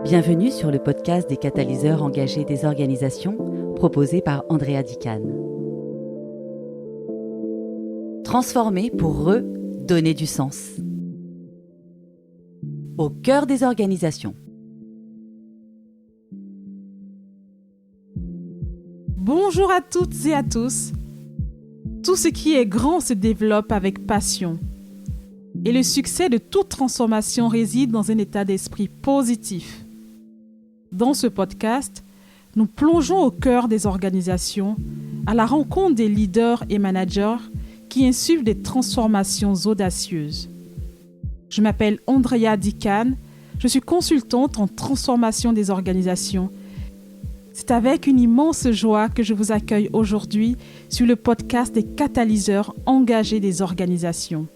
Bienvenue sur le podcast des catalyseurs engagés des organisations, proposé par Andrea Dicane. Transformer pour redonner du sens. Au cœur des organisations. Bonjour à toutes et à tous. Tout ce qui est grand se développe avec passion. Et le succès de toute transformation réside dans un état d'esprit positif. Dans ce podcast, nous plongeons au cœur des organisations, à la rencontre des leaders et managers qui insufflent des transformations audacieuses. Je m'appelle Andrea Dicane, je suis consultante en transformation des organisations. C'est avec une immense joie que je vous accueille aujourd'hui sur le podcast des catalyseurs engagés des organisations.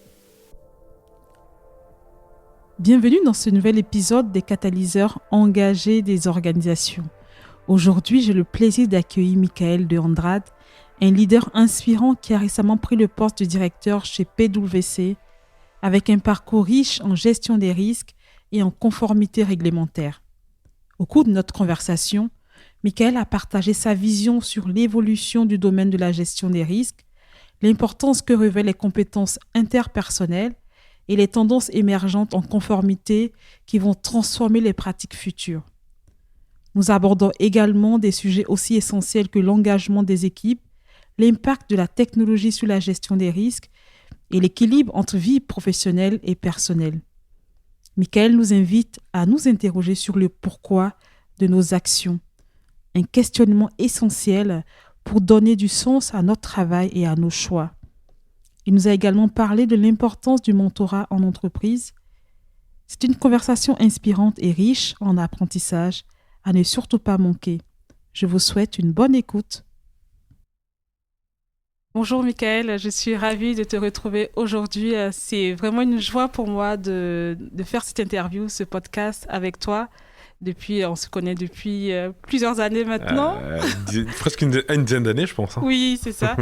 Bienvenue dans ce nouvel épisode des catalyseurs engagés des organisations. Aujourd'hui, j'ai le plaisir d'accueillir Michael de Andrade, un leader inspirant qui a récemment pris le poste de directeur chez PwC, avec un parcours riche en gestion des risques et en conformité réglementaire. Au cours de notre conversation, Michael a partagé sa vision sur l'évolution du domaine de la gestion des risques, l'importance que revêtent les compétences interpersonnelles et les tendances émergentes en conformité qui vont transformer les pratiques futures. Nous abordons également des sujets aussi essentiels que l'engagement des équipes, l'impact de la technologie sur la gestion des risques et l'équilibre entre vie professionnelle et personnelle. Michael nous invite à nous interroger sur le pourquoi de nos actions, un questionnement essentiel pour donner du sens à notre travail et à nos choix. Il nous a également parlé de l'importance du mentorat en entreprise. C'est une conversation inspirante et riche en apprentissage à ne surtout pas manquer. Je vous souhaite une bonne écoute. Bonjour Michael, je suis ravie de te retrouver aujourd'hui. C'est vraiment une joie pour moi de faire cette interview, ce podcast avec toi. On se connaît depuis plusieurs années maintenant. Presque une dizaine d'années, je pense. Hein. Oui, c'est ça.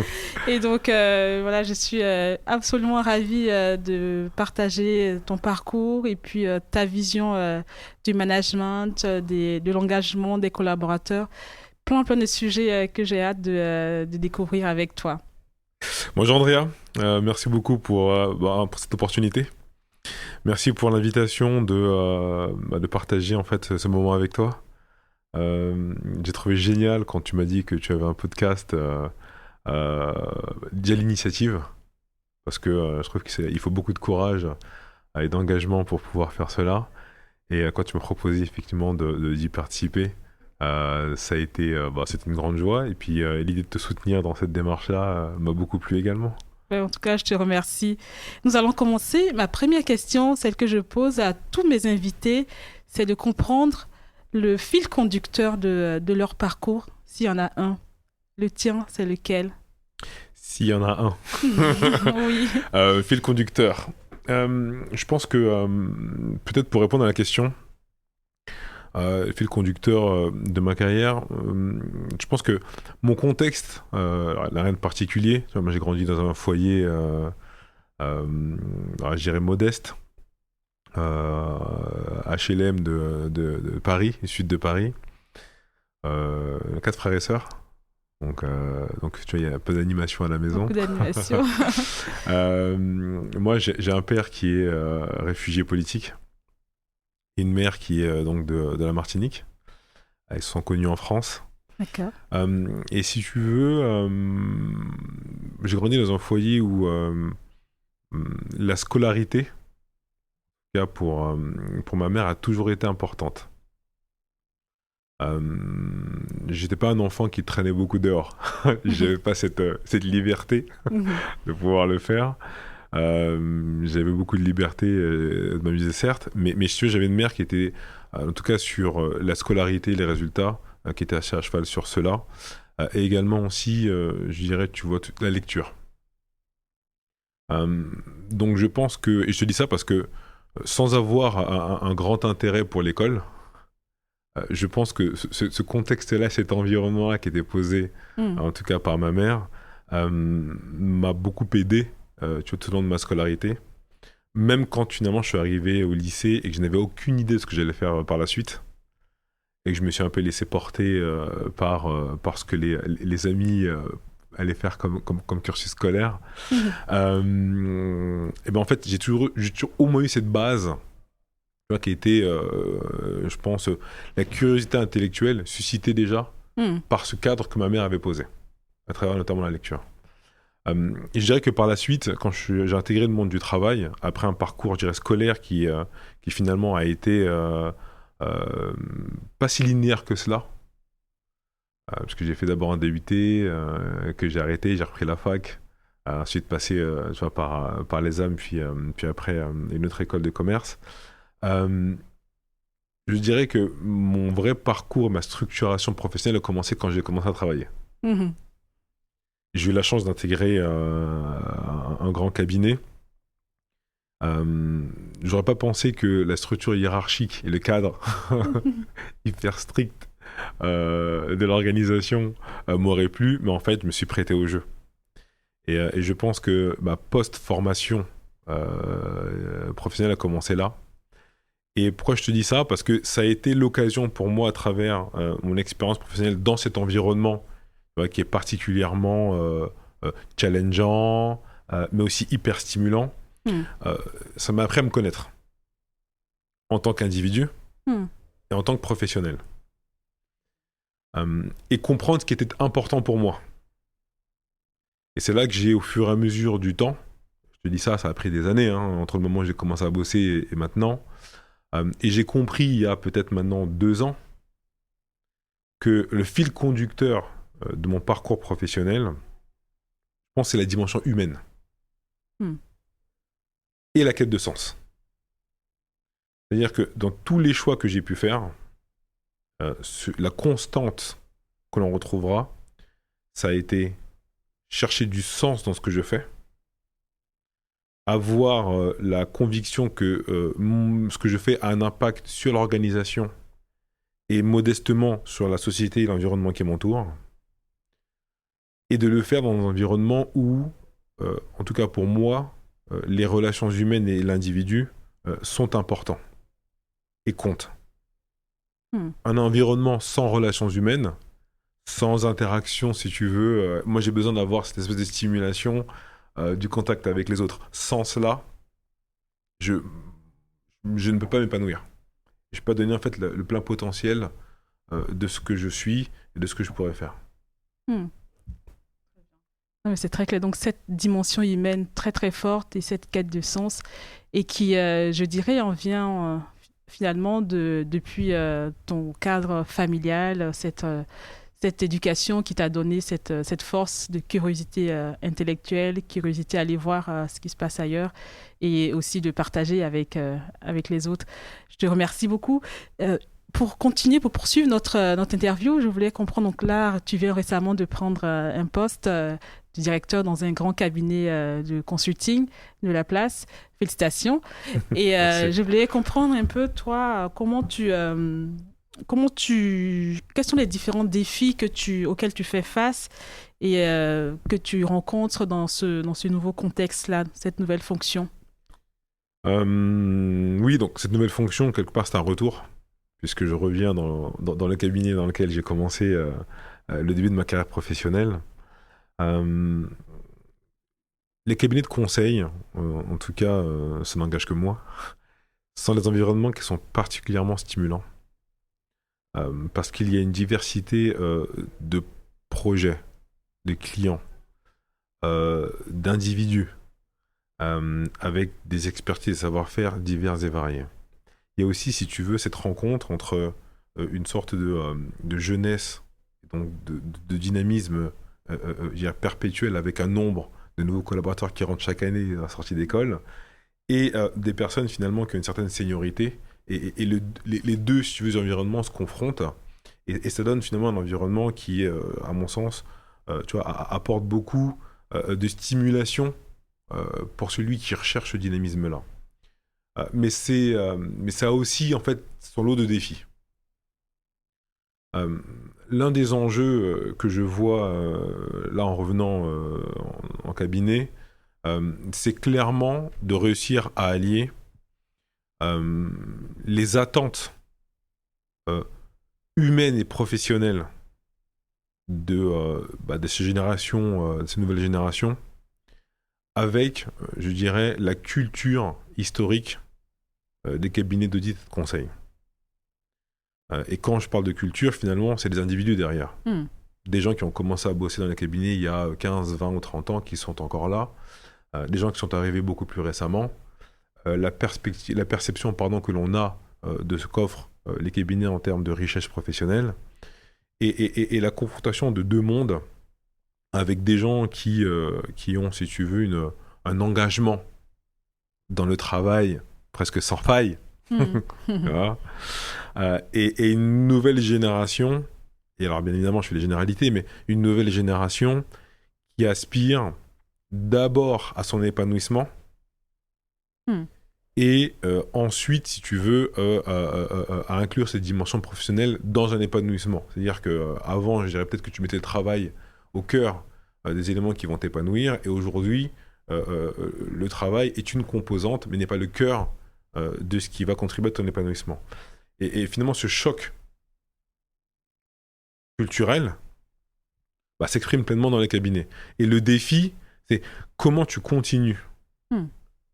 Et donc, voilà, je suis absolument ravie de partager ton parcours et puis ta vision du management, de l'engagement des collaborateurs. Plein de sujets que j'ai hâte de découvrir avec toi. Bonjour Andrea, merci beaucoup pour cette opportunité. Merci pour l'invitation de partager en fait ce moment avec toi. J'ai trouvé génial quand tu m'as dit que tu avais un podcast déjà l'initiative, parce que je trouve qu'il faut beaucoup de courage et d'engagement pour pouvoir faire cela. Et quand tu m'as proposé effectivement d'y participer, ça a été c'était une grande joie. Et puis l'idée de te soutenir dans cette démarche-là m'a beaucoup plu également. En tout cas, je te remercie. Nous allons commencer. Ma première question, celle que je pose à tous mes invités, c'est de comprendre le fil conducteur de leur parcours, s'il y en a un. Le tien, c'est lequel ? S'il y en a un. Oui. Fil conducteur. Je pense que, peut-être pour répondre à la question, le fil conducteur de ma carrière, je pense que mon contexte n'a rien de particulier. Moi, j'ai grandi dans un foyer, je dirais modeste, HLM de Paris, sud de Paris, 4 frères et sœurs. Donc tu vois, il y a un peu d'animation à la maison. Beaucoup d'animation. Moi, j'ai un père qui est réfugié politique. Une mère qui est donc de la Martinique. Ils se sont connus en France. D'accord. Et si tu veux, j'ai grandi dans un foyer où la scolarité, pour ma mère, a toujours été importante. J'étais pas un enfant qui traînait beaucoup dehors. J'avais pas cette liberté de pouvoir le faire. J'avais beaucoup de liberté de m'amuser certes, mais si tu veux, j'avais une mère qui était en tout cas sur la scolarité, les résultats, qui était assez à cheval sur cela, et également aussi je dirais, tu vois, la lecture. Donc je pense que, et je te dis ça parce que sans avoir un grand intérêt pour l'école, je pense que ce contexte-là, cet environnement-là qui était posé, en tout cas par ma mère, m'a beaucoup aidé tu vois, tout au long de ma scolarité. Même quand finalement je suis arrivé au lycée et que je n'avais aucune idée de ce que j'allais faire par la suite, et que je me suis un peu laissé porter par ce que les amis allaient faire comme cursus scolaire. Et ben en fait, j'ai toujours au moins eu cette base, tu vois, qui était, je pense, la curiosité intellectuelle suscitée déjà par ce cadre que ma mère avait posé, à travers notamment la lecture. Et je dirais que par la suite, quand j'ai intégré le monde du travail, après un parcours, je dirais, scolaire qui finalement a été pas si linéaire que cela, parce que j'ai fait d'abord un DUT, que j'ai arrêté, j'ai repris la fac, ensuite passé tu vois, par les âmes, puis après une autre école de commerce. Je dirais que mon vrai parcours, ma structuration professionnelle a commencé quand j'ai commencé à travailler. J'ai eu la chance d'intégrer un grand cabinet. J'aurais pas pensé que la structure hiérarchique et le cadre hyper strict de l'organisation m'aurait plu, mais en fait, je me suis prêté au jeu. Et je pense que ma post-formation professionnelle a commencé là. Et pourquoi je te dis ça ? Parce que ça a été l'occasion pour moi, à travers mon expérience professionnelle dans cet environnement qui est particulièrement challengeant, mais aussi hyper stimulant. Ça m'a appris à me connaître en tant qu'individu et en tant que professionnel. Et comprendre ce qui était important pour moi. Et c'est là que j'ai, au fur et à mesure du temps, je te dis ça a pris des années, entre le moment où j'ai commencé à bosser et maintenant, et j'ai compris il y a peut-être maintenant 2 ans que le fil conducteur de mon parcours professionnel, je pense, c'est la dimension humaine. Et la quête de sens. C'est-à-dire que dans tous les choix que j'ai pu faire, la constante que l'on retrouvera, ça a été chercher du sens dans ce que je fais, avoir la conviction que ce que je fais a un impact sur l'organisation et modestement sur la société et l'environnement qui m'entoure, et de le faire dans un environnement où, en tout cas pour moi, les relations humaines et l'individu sont importants et comptent. Un environnement sans relations humaines, sans interaction, si tu veux, moi j'ai besoin d'avoir cette espèce de stimulation du contact avec les autres. Sans cela, je ne peux pas m'épanouir. Je ne peux pas donner en fait le plein potentiel de ce que je suis et de ce que je pourrais faire. C'est très clair. Donc, cette dimension humaine très, très forte et cette quête de sens et qui, je dirais, en vient finalement depuis ton cadre familial, cette éducation qui t'a donné cette force de curiosité intellectuelle, curiosité à aller voir ce qui se passe ailleurs et aussi de partager avec les autres. Je te remercie beaucoup. Pour poursuivre notre interview, je voulais comprendre, donc là, tu viens récemment de prendre un poste de directeur dans un grand cabinet de consulting de la place. Félicitations. Et je voulais comprendre un peu, toi, quels sont les différents défis auxquels tu fais face et que tu rencontres dans ce nouveau contexte-là, cette nouvelle fonction. Oui, donc cette nouvelle fonction, quelque part, c'est un retour, puisque je reviens dans le cabinet dans lequel j'ai commencé le début de ma carrière professionnelle. Les cabinets de conseil, en tout cas, ça n'engage que moi, sont des environnements qui sont particulièrement stimulants. Parce qu'il y a une diversité de projets, de clients, d'individus, avec des expertises et savoir-faire divers et variés. Il y a aussi, si tu veux, cette rencontre entre une sorte de jeunesse, donc de dynamisme perpétuel avec un nombre de nouveaux collaborateurs qui rentrent chaque année à la sortie d'école, et des personnes finalement qui ont une certaine seniorité, et les deux, si tu veux, environnements se confrontent, et ça donne finalement un environnement qui, à mon sens, tu vois, apporte beaucoup de stimulation pour celui qui recherche ce dynamisme-là. Mais ça a aussi, en fait, son lot de défis. L'un des enjeux que je vois là en revenant en cabinet, c'est clairement de réussir à allier les attentes humaine et professionnelle de ces générations, de ces nouvelles générations, avec, je dirais, la culture historique des cabinets d'audit et de conseil. Et quand je parle de culture, finalement, c'est des individus derrière. Des gens qui ont commencé à bosser dans les cabinets il y a 15, 20 ou 30 ans, qui sont encore là. Des gens qui sont arrivés beaucoup plus récemment. La perception que l'on a de ce qu'offrent les cabinets en termes de richesse professionnelle. Et la confrontation de deux mondes avec des gens qui ont, si tu veux, un engagement dans le travail presque sans faille. Voilà. Et une nouvelle génération, et alors bien évidemment je fais les généralités, mais une nouvelle génération qui aspire d'abord à son épanouissement et ensuite, si tu veux, à inclure cette dimension professionnelle dans un épanouissement. C'est-à-dire qu'avant, je dirais peut-être que tu mettais le travail au cœur des éléments qui vont t'épanouir, et aujourd'hui, le travail est une composante, mais n'est pas le cœur de ce qui va contribuer à ton épanouissement. Et finalement, ce choc culturel s'exprime pleinement dans les cabinets. Et le défi, c'est comment tu continues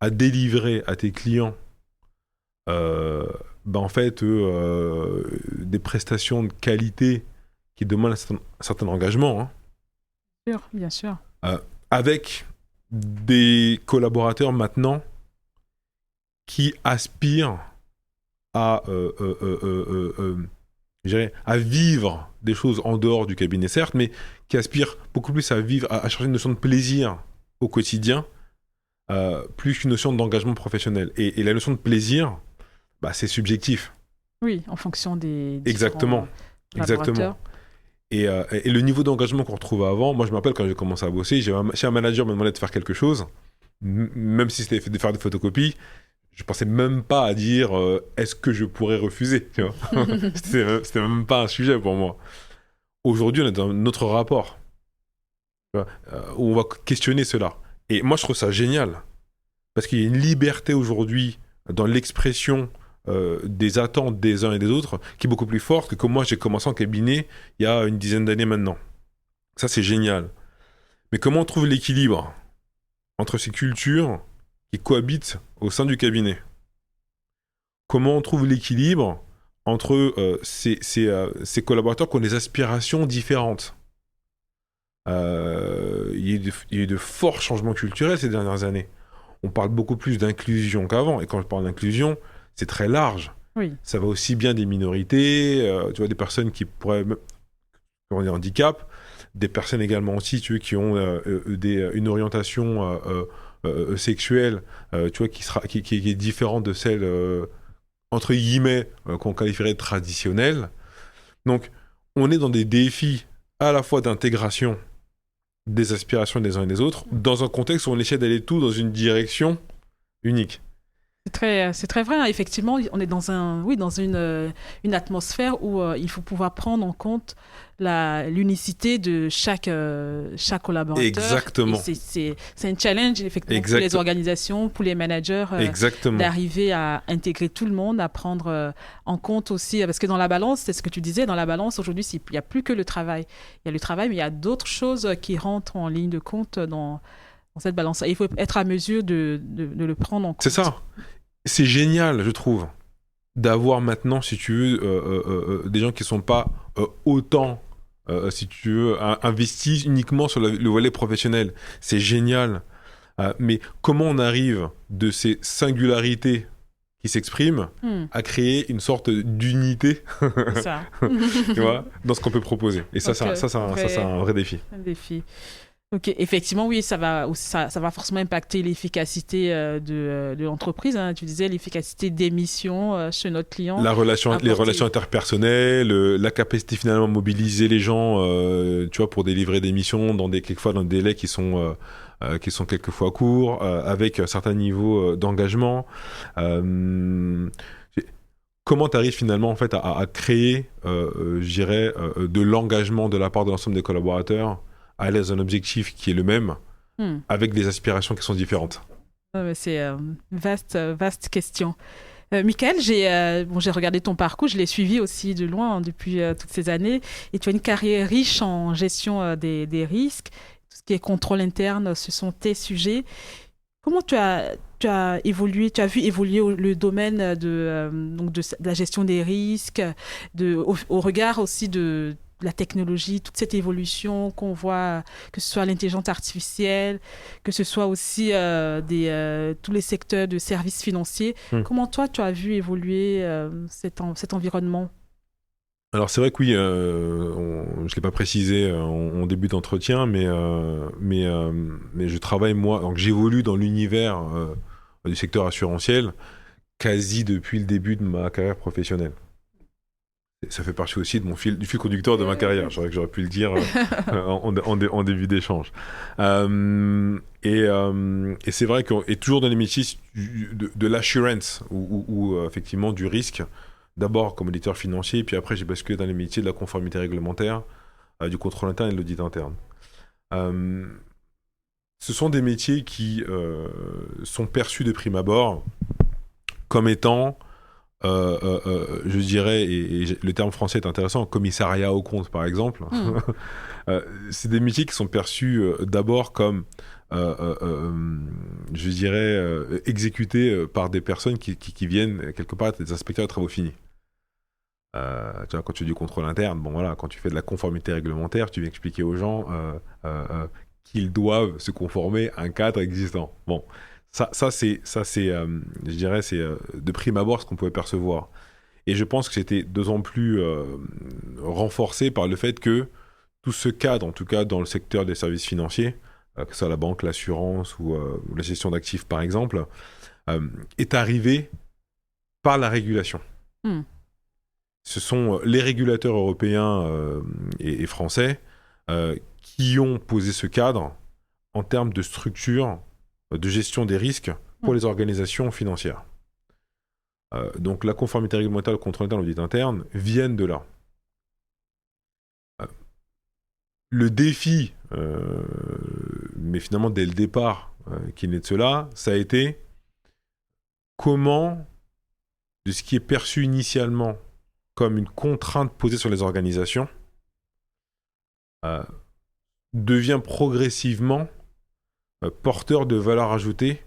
à délivrer à tes clients en fait des prestations de qualité qui demandent un certain engagement. Bien sûr. Avec des collaborateurs maintenant qui aspirent à vivre des choses en dehors du cabinet, certes, mais qui aspirent beaucoup plus à vivre, à chercher une notion de plaisir au quotidien, plus qu'une notion d'engagement professionnel. Et la notion de plaisir, c'est subjectif. Oui, en fonction des Exactement. Et le niveau d'engagement qu'on retrouvait avant, moi je me rappelle quand j'ai commencé à bosser, chez un manager me demandait de faire quelque chose, même si c'était de faire des photocopies, je pensais même pas à dire est-ce que je pourrais refuser, tu vois. C'était même pas un sujet pour moi. Aujourd'hui, on est dans notre rapport, tu vois, où on va questionner cela. Et moi, je trouve ça génial, parce qu'il y a une liberté aujourd'hui dans l'expression des attentes des uns et des autres qui est beaucoup plus forte que quand moi j'ai commencé en cabinet il y a une dizaine d'années maintenant. Ça, c'est génial. Mais comment on trouve l'équilibre entre ces cultures qui cohabitent au sein du cabinet? Comment on trouve l'équilibre entre ces collaborateurs qui ont des aspirations différentes? Il y a eu de forts changements culturels ces dernières années. On parle beaucoup plus d'inclusion qu'avant. Et quand je parle d'inclusion, c'est très large. Oui. Ça va aussi bien des minorités, tu vois, des personnes qui pourraient avoir des handicaps, des personnes également aussi, tu vois, qui ont une orientation sexuelle, tu vois, qui est différente de celle, entre guillemets, qu'on qualifierait de traditionnelle. Donc, on est dans des défis à la fois d'intégration des aspirations des uns et des autres, dans un contexte où on essaie d'aller tout dans une direction unique. C'est très vrai, hein. Effectivement, on est dans une atmosphère où il faut pouvoir prendre en compte l'unicité de chaque collaborateur. Exactement. C'est un challenge, effectivement, pour les organisations, pour les managers, d'arriver à intégrer tout le monde, à prendre en compte aussi, parce que dans la balance, c'est ce que tu disais, dans la balance, aujourd'hui, il n'y a plus que le travail. Il y a le travail, mais il y a d'autres choses qui rentrent en ligne de compte dans cette balance. Et il faut être à mesure de le prendre en compte. C'est ça. C'est génial, je trouve, d'avoir maintenant, si tu veux, des gens qui ne sont pas autant, si tu veux, investis uniquement sur le volet professionnel. C'est génial. Mais comment on arrive de ces singularités qui s'expriment à créer une sorte d'unité tu vois, dans ce qu'on peut proposer. Et ça, c'est un vrai défi. Un défi. Ok, effectivement, oui, ça va forcément impacter l'efficacité de l'entreprise. Hein. Tu disais l'efficacité des missions chez notre client. Les relations interpersonnelles, la capacité finalement à mobiliser les gens, tu vois, pour délivrer des missions quelquefois dans des délais qui sont quelquefois courts, avec un certain niveau d'engagement. Comment tu arrives finalement en fait à créer, je dirais, de l'engagement de la part de l'ensemble des collaborateurs à l'aise d'un objectif qui est le même, avec des aspirations qui sont différentes. C'est une vaste question. Michael, j'ai regardé ton parcours, je l'ai suivi aussi de loin depuis toutes ces années. Et tu as une carrière riche en gestion des risques. Tout ce qui est contrôle interne, ce sont tes sujets. Comment tu as évolué, tu as vu évoluer le domaine de la gestion des risques, au regard aussi de la technologie, toute cette évolution qu'on voit, que ce soit l'intelligence artificielle, que ce soit aussi tous les secteurs de services financiers. Comment toi, tu as vu évoluer cet environnement? Alors c'est vrai que oui, je ne l'ai pas précisé en début d'entretien, mais je travaille moi, donc j'évolue dans l'univers du secteur assurantiel quasi depuis le début de ma carrière professionnelle. Ça fait partie aussi de du fil conducteur de ma carrière. Je crois que j'aurais pu le dire en début d'échange. Et c'est vrai que toujours dans les métiers de l'assurance ou effectivement du risque, d'abord comme auditeur financier, puis après j'ai basculé dans les métiers de la conformité réglementaire, du contrôle interne et de l'audit interne. Ce sont des métiers qui sont perçus de prime abord comme étant je dirais, et le terme français est intéressant, commissariat aux comptes par exemple. C'est des métiers qui sont perçus d'abord comme, je dirais, exécutés par des personnes qui viennent quelque part être des inspecteurs de travaux finis. Tu vois, quand tu fais du contrôle interne, bon voilà, quand tu fais de la conformité réglementaire, tu viens expliquer aux gens qu'ils doivent se conformer à un cadre existant. Bon. Ça c'est, je dirais, c'est de prime abord ce qu'on pouvait percevoir. Et je pense que c'était d'autant plus renforcé par le fait que tout ce cadre, en tout cas dans le secteur des services financiers, que ce soit la banque, l'assurance ou la gestion d'actifs par exemple, est arrivé par la régulation. Ce sont les régulateurs européens et français qui ont posé ce cadre en termes de structure de gestion des risques pour les organisations financières. Donc la conformité réglementaire, le contrôle interne, l'audit interne viennent de là. Le défi, mais finalement dès le départ qui naît de cela, ça a été comment, de ce qui est perçu initialement comme une contrainte posée sur les organisations, devient progressivement porteur de valeur ajoutée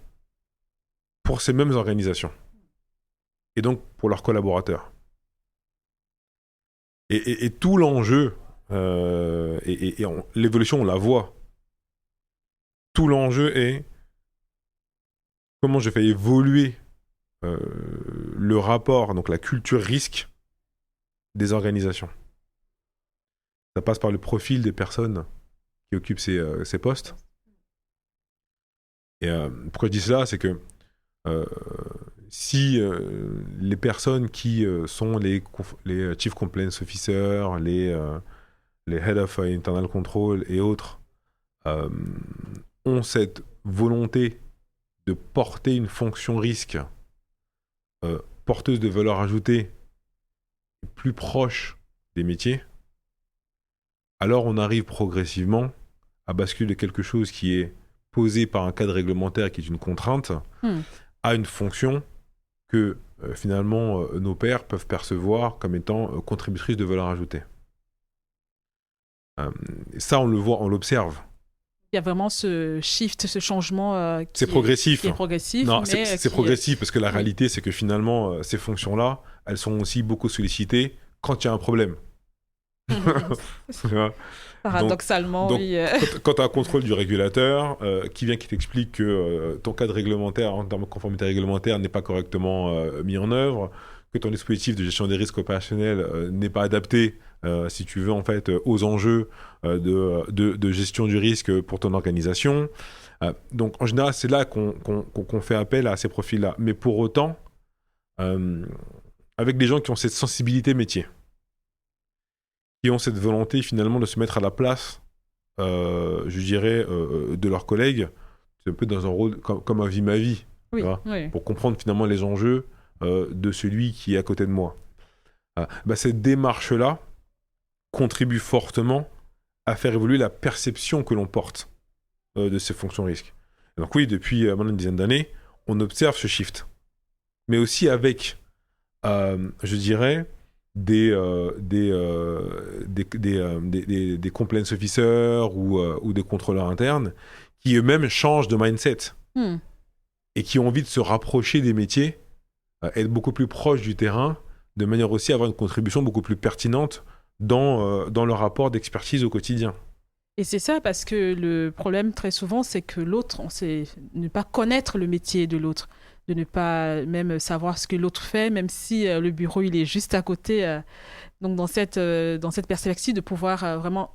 pour ces mêmes organisations et donc pour leurs collaborateurs. Et tout l'enjeu, l'évolution on la voit, tout l'enjeu est comment je fais évoluer le rapport, donc la culture risque des organisations. Ça passe par le profil des personnes qui occupent ces postes. Et pourquoi je dis cela, c'est que si les personnes qui sont les Chief Compliance Officers, les Head of Internal Control et autres ont cette volonté de porter une fonction risque porteuse de valeur ajoutée plus proche des métiers, alors on arrive progressivement à basculer de quelque chose qui est posé par un cadre réglementaire qui est une contrainte à une fonction que finalement nos pairs peuvent percevoir comme étant contributrice de valeur ajoutée. Ça, on le voit, on l'observe. Il y a vraiment ce shift, ce changement c'est progressif. Qui est progressif. Non, c'est progressif parce que la réalité, c'est que finalement, ces fonctions-là, elles sont aussi beaucoup sollicitées quand il y a un problème. Paradoxalement, donc, oui. Quand tu as un contrôle du régulateur qui vient qui t'explique que ton cadre réglementaire en termes de conformité réglementaire n'est pas correctement mis en œuvre, que ton dispositif de gestion des risques opérationnels n'est pas adapté, si tu veux, en fait, aux enjeux de gestion du risque pour ton organisation. Donc, en général, c'est là qu'on fait appel à ces profils-là. Mais pour autant, avec des gens qui ont cette sensibilité métier, qui ont cette volonté finalement de se mettre à la place, je dirais, de leurs collègues, c'est un peu dans un rôle comme un vie ma vie, oui, tu vois, oui. pour comprendre finalement les enjeux de celui qui est à côté de moi. Cette démarche-là contribue fortement à faire évoluer la perception que l'on porte de ces fonctions risques. Et donc oui, depuis maintenant une dizaine d'années, on observe ce shift. mais aussi avec, je dirais, des compliance officers ou des contrôleurs internes qui eux-mêmes changent de mindset et qui ont envie de se rapprocher des métiers, être beaucoup plus proches du terrain, de manière aussi à avoir une contribution beaucoup plus pertinente dans leur rapport d'expertise au quotidien. Et c'est ça, parce que le problème très souvent, c'est que l'autre, on sait ne pas connaître le métier de l'autre, de ne pas même savoir ce que l'autre fait, même si le bureau il est juste à côté. Donc dans cette perspective de pouvoir vraiment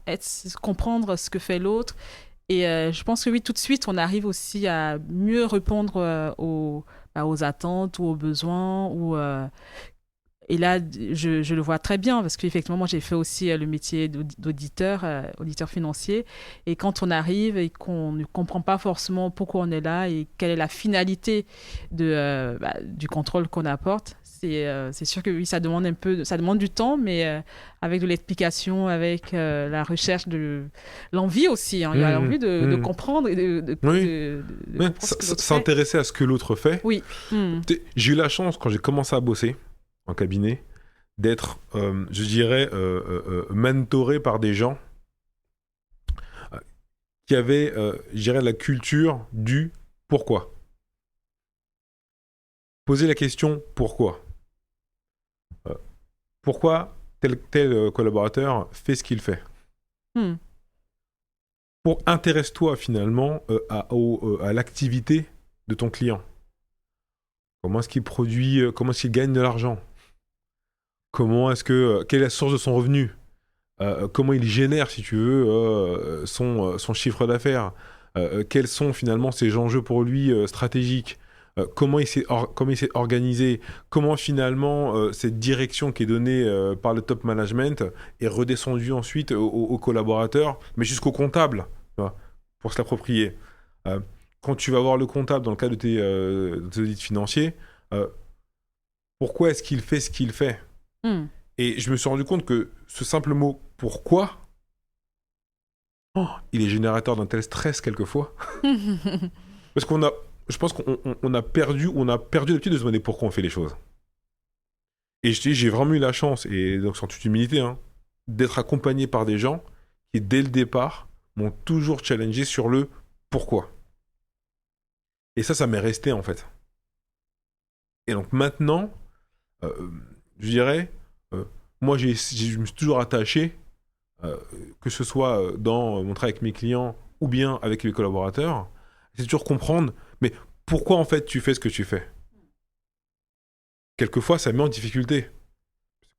comprendre ce que fait l'autre. Et je pense que oui, tout de suite, on arrive aussi à mieux répondre aux attentes ou aux besoins et là, je le vois très bien parce qu'effectivement, moi, j'ai fait aussi le métier d'auditeur, auditeur financier. Et quand on arrive et qu'on ne comprend pas forcément pourquoi on est là et quelle est la finalité du contrôle qu'on apporte, c'est sûr que oui, ça demande du temps, mais avec de l'explication, avec la recherche l'envie aussi. Il y a l'envie de comprendre et de s'intéresser à ce que l'autre fait. Oui. J'ai eu la chance, quand j'ai commencé à bosser en cabinet, d'être, je dirais, mentoré par des gens qui avaient, je dirais, la culture du pourquoi. Poser la question pourquoi. Pourquoi tel collaborateur fait ce qu'il fait. Intéresse-toi finalement à l'activité de ton client. Comment est-ce qu'il produit, comment est-ce qu'il gagne de l'argent? Quelle est la source de son revenu? Comment il génère, si tu veux, son chiffre d'affaires? Quels sont finalement ses enjeux pour lui stratégiques? Comment il s'est organisé? Comment finalement cette direction qui est donnée par le top management est redescendue ensuite aux collaborateurs, mais jusqu'au comptable, tu vois, pour se l'approprier. Quand tu vas voir le comptable dans le cadre de tes audits financiers, pourquoi est-ce qu'il fait ce qu'il fait? Et je me suis rendu compte que ce simple mot « pourquoi », il est générateur d'un tel stress quelquefois. Parce je pense qu'on a perdu l'habitude de se demander pourquoi on fait les choses. Et j'ai vraiment eu la chance, et donc sans toute humilité, d'être accompagné par des gens qui, dès le départ, m'ont toujours challengé sur le pourquoi. Et ça m'est resté, en fait. Et donc maintenant, je dirais, moi, je me suis toujours attaché, que ce soit dans mon travail avec mes clients ou bien avec mes collaborateurs, c'est toujours comprendre, mais pourquoi, en fait, tu fais ce que tu fais? Quelquefois, ça met en difficulté.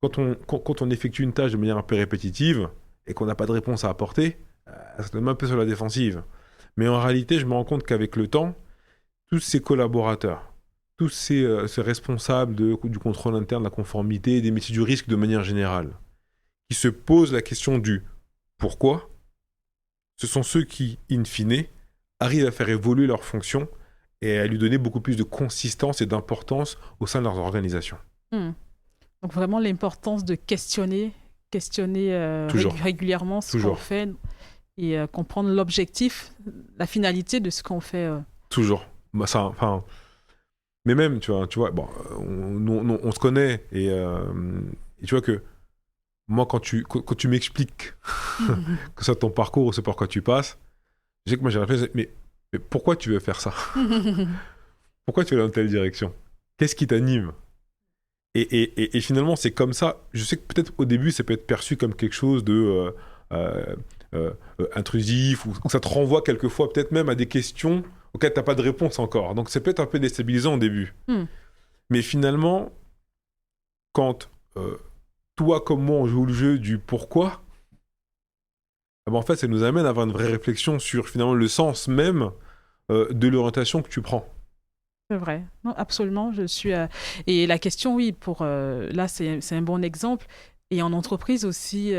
Quand on effectue une tâche de manière un peu répétitive et qu'on n'a pas de réponse à apporter, ça te met un peu sur la défensive. Mais en réalité, je me rends compte qu'avec le temps, tous ces collaborateurs, tous ces responsables du contrôle interne, de la conformité, des métiers du risque de manière générale, qui se posent la question du pourquoi, ce sont ceux qui, in fine, arrivent à faire évoluer leur fonction et à lui donner beaucoup plus de consistance et d'importance au sein de leur organisation. Donc vraiment l'importance de questionner régulièrement ce qu'on fait et comprendre l'objectif, la finalité de ce qu'on fait. Toujours. Mais même, tu vois, bon, on se connaît et tu vois que moi, quand tu m'expliques que ça ton parcours ou ce par quoi tu passes, je sais que moi j'ai réfléchi, mais pourquoi tu veux faire ça? Pourquoi tu vas dans telle direction? Qu'est-ce qui t'anime? Et finalement, c'est comme ça. Je sais que peut-être au début, ça peut être perçu comme quelque chose de intrusif, ou ça te renvoie quelquefois peut-être même à des questions auxquelles tu n'as pas de réponse encore. Donc, c'est peut-être un peu déstabilisant au début. Mais finalement, quand toi comme moi, on joue le jeu du pourquoi, en fait, ça nous amène à avoir une vraie réflexion sur finalement le sens même de l'orientation que tu prends. C'est vrai. Non, absolument. Et la question, oui, là, c'est un bon exemple. Et en entreprise aussi,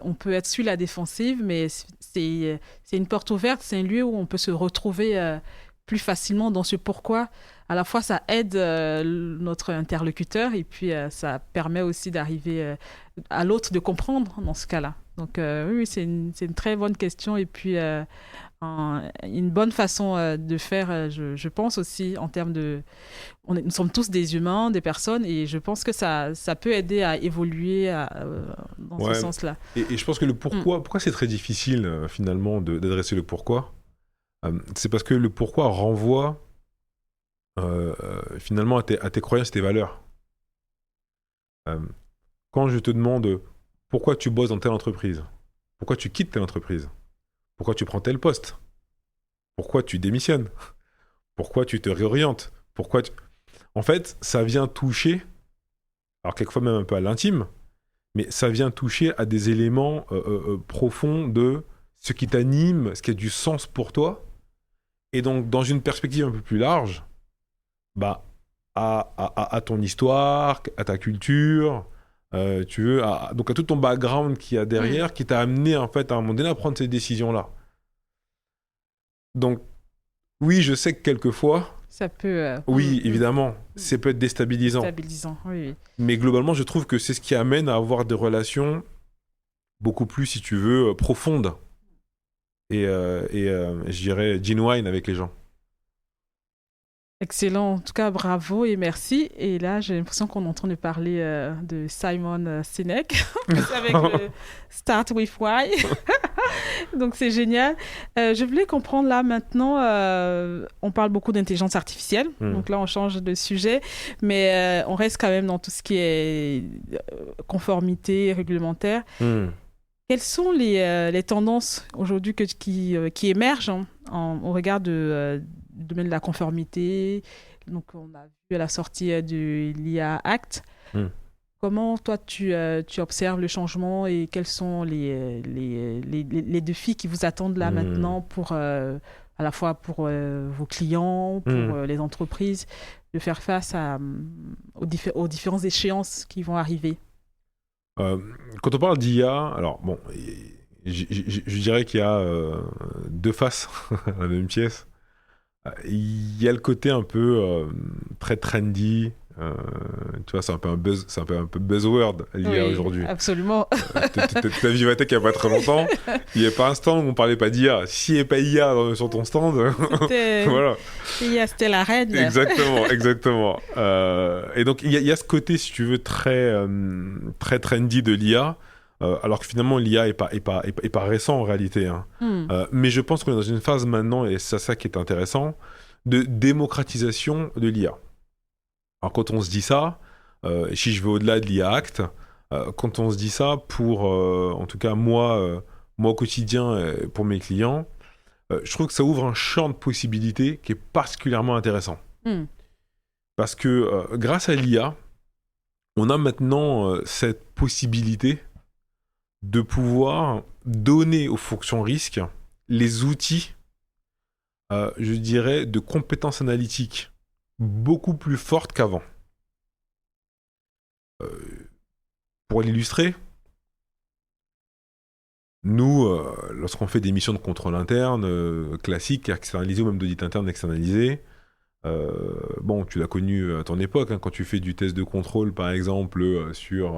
on peut être sur la défensive, mais c'est une porte ouverte, c'est un lieu où on peut se retrouver plus facilement dans ce pourquoi. À la fois, ça aide notre interlocuteur et puis ça permet aussi d'arriver à l'autre de comprendre dans ce cas-là. Donc oui, c'est une très bonne question. Et puis, une bonne façon de faire, je pense aussi, en termes de... nous sommes tous des humains, des personnes, et je pense que ça peut aider à évoluer dans ce sens-là. Et je pense que le pourquoi c'est très difficile, finalement, d'adresser le pourquoi, c'est parce que le pourquoi renvoie, finalement, à tes croyances, tes valeurs. Quand je te demande pourquoi tu bosses dans telle entreprise, pourquoi tu quittes telle entreprise, pourquoi tu prends tel poste, pourquoi tu démissionnes, pourquoi tu te réorientes, en fait, ça vient toucher, alors quelquefois même un peu à l'intime, mais ça vient toucher à des éléments profonds de ce qui t'anime, ce qui a du sens pour toi. Et donc, dans une perspective un peu plus large, à ton histoire, à ta culture, donc à tout ton background qu'il y a derrière, qui t'a amené en fait à un moment donné à prendre ces décisions-là. Donc, oui, je sais que quelquefois, ça peut... oui, évidemment, ça peut être déstabilisant. Oui. Mais globalement, je trouve que c'est ce qui amène à avoir des relations beaucoup plus, si tu veux, profondes. Et je dirais genuine avec les gens. Excellent. En tout cas, bravo et merci. Et là, j'ai l'impression qu'on est en train de parler de Simon Sinek avec le Start with Why. Donc, c'est génial. Je voulais comprendre là maintenant, on parle beaucoup d'intelligence artificielle. Donc là, on change de sujet. Mais on reste quand même dans tout ce qui est conformité réglementaire. Quelles sont les tendances aujourd'hui qui émergent au regard du domaine de la conformité? Donc, on a vu à la sortie de l'IA Act. Comment, toi, tu observes le changement et quels sont les défis qui vous attendent là maintenant à la fois pour vos clients, pour les entreprises, de faire face aux différentes échéances qui vont arriver? Quand on parle d'IA, alors bon, je dirais qu'il y a deux faces à la même pièce. Il y a le côté un peu très trendy, tu vois, c'est un peu un buzzword l'IA aujourd'hui. Absolument. T'as vu Vivatech il n'y a pas très longtemps, il n'y avait pas un stand où on parlait pas d'IA. S'il n'y avait pas IA sur ton stand, voilà. IA, c'était la reine. Exactement. Et donc il y a ce côté, si tu veux, très trendy de l'IA. Alors que finalement l'IA est pas récent en réalité, hein. Mais je pense qu'on est dans une phase maintenant, et c'est ça qui est intéressant, de démocratisation de l'IA. Alors quand on se dit ça, si je vais au-delà de l'IA Act, quand on se dit ça pour, en tout cas moi au quotidien, pour mes clients, je trouve que ça ouvre un champ de possibilités qui est particulièrement intéressant. Parce que grâce à l'IA, on a maintenant cette possibilité de pouvoir donner aux fonctions risques les outils, je dirais, de compétences analytiques beaucoup plus fortes qu'avant. Pour l'illustrer, nous, lorsqu'on fait des missions de contrôle interne classiques, externalisées ou même d'audit interne externalisé, bon, tu l'as connu à ton époque, hein, quand tu fais du test de contrôle, par exemple, sur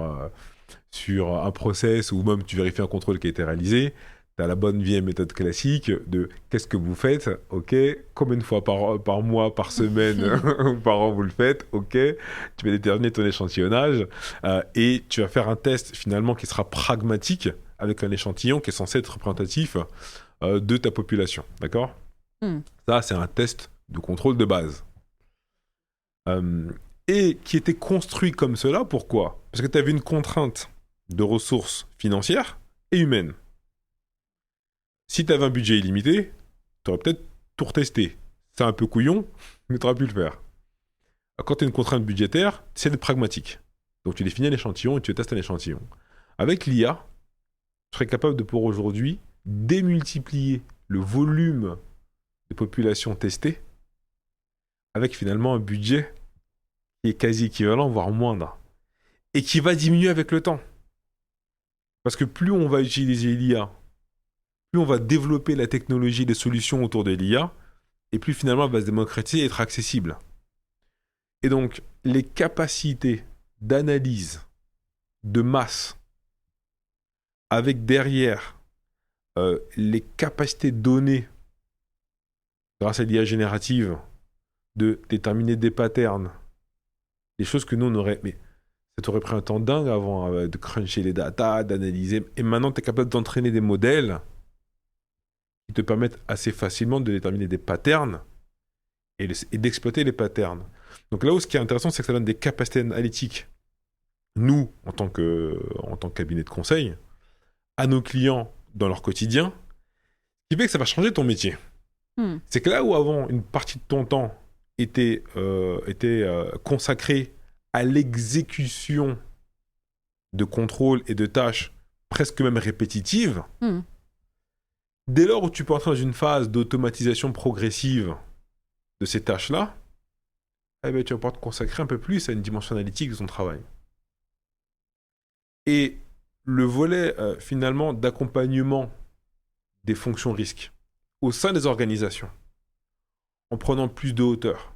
un process ou même tu vérifies un contrôle qui a été réalisé, tu as la bonne vieille méthode classique de qu'est-ce que vous faites, ok, combien de fois par mois, par semaine ou par an vous le faites, ok, tu vas déterminer ton échantillonnage et tu vas faire un test finalement qui sera pragmatique avec un échantillon qui est censé être représentatif de ta population, d'accord ? Ça, c'est un test de contrôle de base. Et qui était construit comme cela, pourquoi ? Parce que tu avais une contrainte de ressources financières et humaines. Si tu avais un budget illimité, tu aurais peut-être tout retesté. C'est un peu couillon, mais tu aurais pu le faire. Quand tu as une contrainte budgétaire, c'est d'être pragmatique. Donc tu définis un échantillon et tu testes un échantillon. Avec l'IA, tu serais capable de pour aujourd'hui démultiplier le volume de populations testées avec finalement un budget qui est quasi équivalent, voire moindre. Et qui va diminuer avec le temps. Parce que plus on va utiliser l'IA, plus on va développer la technologie, des solutions autour de l'IA, et plus finalement elle va se démocratiser et être accessible. Et donc, les capacités d'analyse de masse, avec derrière les capacités de données grâce à l'IA générative, de déterminer des patterns, des choses que nous, on aurait... Mais ça t'aurait pris un temps dingue avant de cruncher les datas, d'analyser. Et maintenant, tu es capable d'entraîner des modèles qui te permettent assez facilement de déterminer des patterns et d'exploiter les patterns. Donc là où ce qui est intéressant, c'est que ça donne des capacités analytiques, nous, en tant que cabinet de conseil, à nos clients dans leur quotidien, ce qui fait que ça va changer ton métier. C'est que là où avant, une partie de ton temps était consacrée à l'exécution de contrôles et de tâches presque même répétitives, dès lors où tu peux entrer dans une phase d'automatisation progressive de ces tâches-là, tu vas pouvoir te consacrer un peu plus à une dimension analytique de ton travail. Et le volet, finalement, d'accompagnement des fonctions risques au sein des organisations, en prenant plus de hauteur,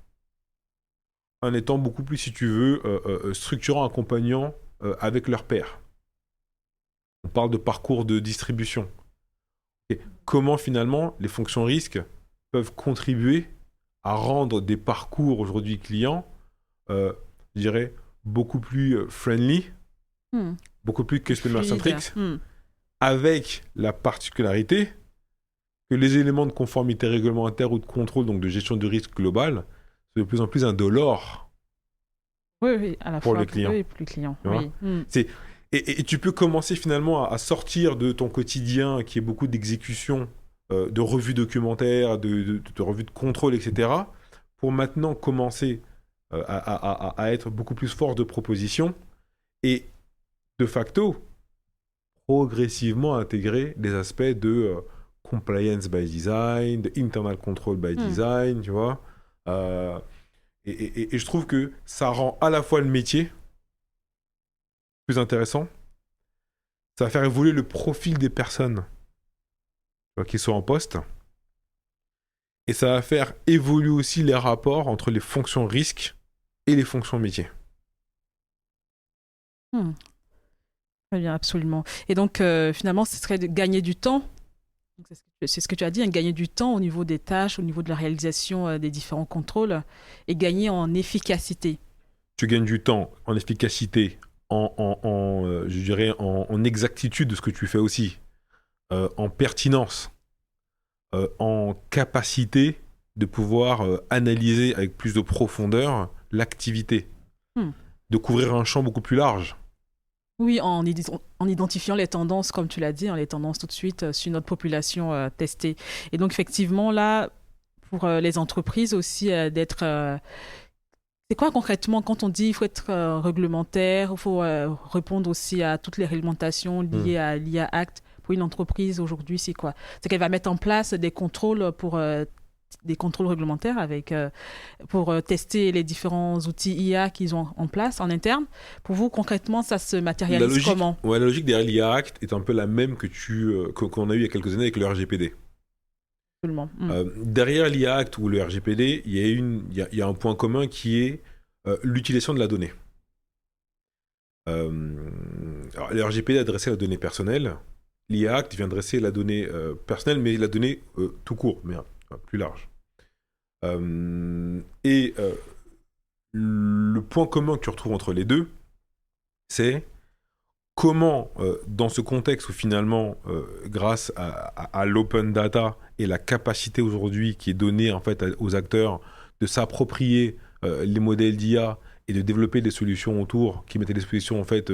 en étant beaucoup plus, si tu veux, structurant, accompagnant avec leurs pairs. On parle de parcours de distribution. Et comment, finalement, les fonctions risques peuvent contribuer à rendre des parcours aujourd'hui clients, je dirais, beaucoup plus friendly, beaucoup plus customer-centric, avec la particularité que les éléments de conformité réglementaire ou de contrôle, donc de gestion du risque global, sont de plus en plus indolores à la pour fois les clients. Oui, pour les clients. Et tu peux commencer finalement à sortir de ton quotidien qui est beaucoup d'exécution, de revues documentaires, de revues de contrôle, etc., pour maintenant commencer à être beaucoup plus fort de proposition et de facto progressivement intégrer des aspects de compliance by design, de internal control by design, tu vois. Et je trouve que ça rend à la fois le métier plus intéressant, ça va faire évoluer le profil des personnes qui sont en poste, et ça va faire évoluer aussi les rapports entre les fonctions risques et les fonctions métiers. Très bien, absolument. Et donc, finalement, ce serait de gagner du temps. C'est ce que tu as dit, gagner du temps au niveau des tâches, au niveau de la réalisation des différents contrôles, et gagner en efficacité. Tu gagnes du temps en efficacité, je dirais en exactitude de ce que tu fais aussi, en pertinence, en capacité de pouvoir analyser avec plus de profondeur l'activité, de couvrir un champ beaucoup plus large. Oui, en identifiant les tendances, comme tu l'as dit, les tendances tout de suite sur notre population testée. Et donc, effectivement, là, pour les entreprises aussi, d'être... c'est quoi concrètement quand on dit qu'il faut être réglementaire, il faut répondre aussi à toutes les réglementations liées à l'IA Act. Pour une entreprise aujourd'hui, c'est quoi? C'est qu'elle va mettre en place des contrôles des contrôles réglementaires pour tester les différents outils IA qu'ils ont en place en interne. Pour vous, concrètement, ça se matérialise comment? La logique derrière l'IA Act est un peu la même qu'on a eu il y a quelques années avec le RGPD. Absolument. Derrière l'IA Act ou le RGPD, il y a un point commun qui est l'utilisation de la donnée. Alors, le RGPD a adressé la donnée personnelle. L'IA Act vient adresser la donnée personnelle, mais la donnée tout court, mais plus large. Le point commun que tu retrouves entre les deux, c'est comment, dans ce contexte où finalement, grâce à l'open data et la capacité aujourd'hui qui est donnée en fait aux acteurs de s'approprier les modèles d'IA et de développer des solutions autour qui mettent à disposition en fait